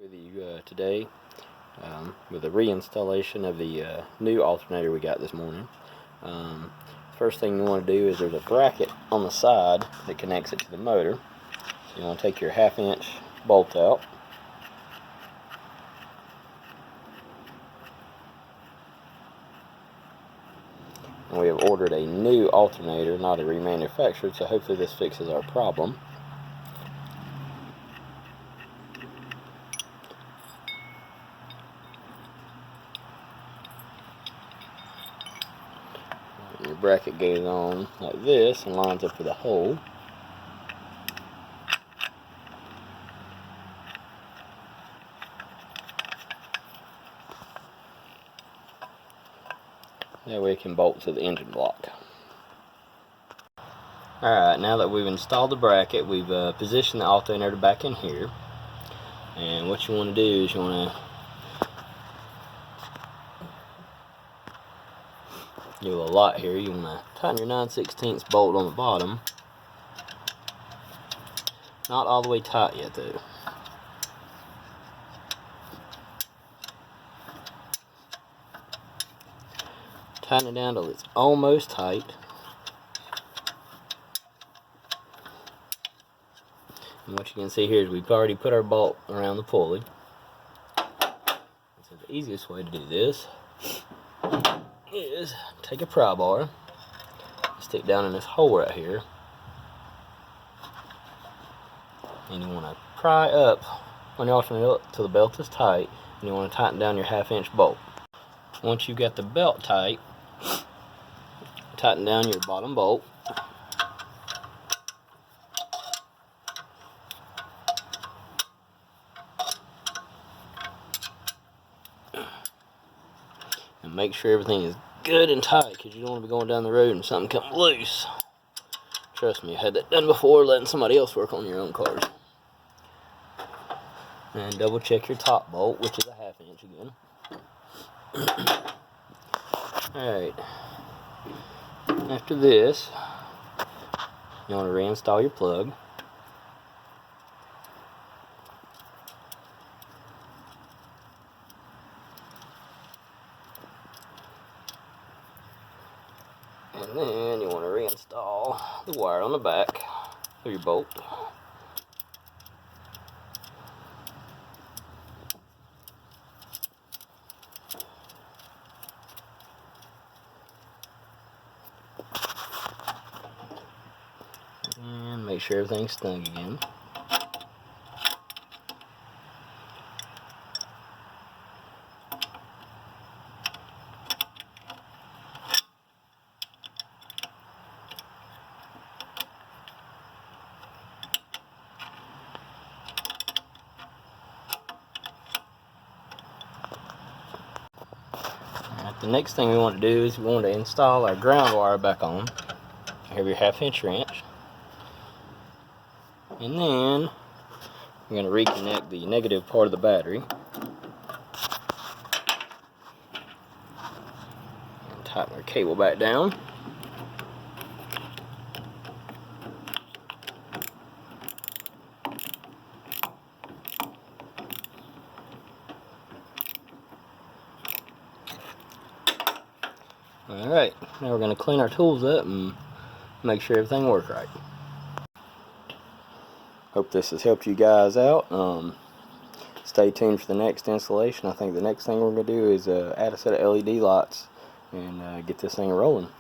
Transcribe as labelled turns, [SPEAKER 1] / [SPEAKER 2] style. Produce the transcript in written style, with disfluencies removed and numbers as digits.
[SPEAKER 1] With you today with a reinstallation of the new alternator we got this morning. First thing you want to do is there's a bracket on the side that connects it to the motor. So you want to take your 1/2 inch bolt out. And we have ordered a new alternator, not a remanufactured, so hopefully this fixes our problem. Your bracket goes on like this and lines up with a hole. That way it can bolt to the engine block. Alright, now that we've installed the bracket, we've positioned the alternator back in here. And what you want to do is you want to do a lot here. You want to tighten your 9/16 bolt on the bottom. Not all the way tight yet though. Tighten it down till it's almost tight. And what you can see here is we've already put our bolt around the pulley. So the easiest way to do this is take a pry bar, stick down in this hole right here, and you want to pry up on your alternator till the belt is tight, and you want to tighten down your 1/2 inch bolt. Once you've got the belt tight, tighten down your bottom bolt. And make sure everything is good and tight, because you don't want to be going down the road and something comes loose. Trust me, I had that done before, letting somebody else work on your own cars. And double check your top bolt, which is a 1/2 inch again. Alright. After this, you want to reinstall your plug. And then you want to reinstall the wire on the back of your bolt. And make sure everything's snug again. The next thing we want to do is we want to install our ground wire back on. You have your 1/2 inch wrench. And then we're going to reconnect the negative part of the battery. And tighten our cable back down. Alright, now we're going to clean our tools up and make sure everything works right. Hope this has helped you guys out. Stay tuned for the next installation. I think the next thing we're going to do is add a set of LED lights and get this thing rolling.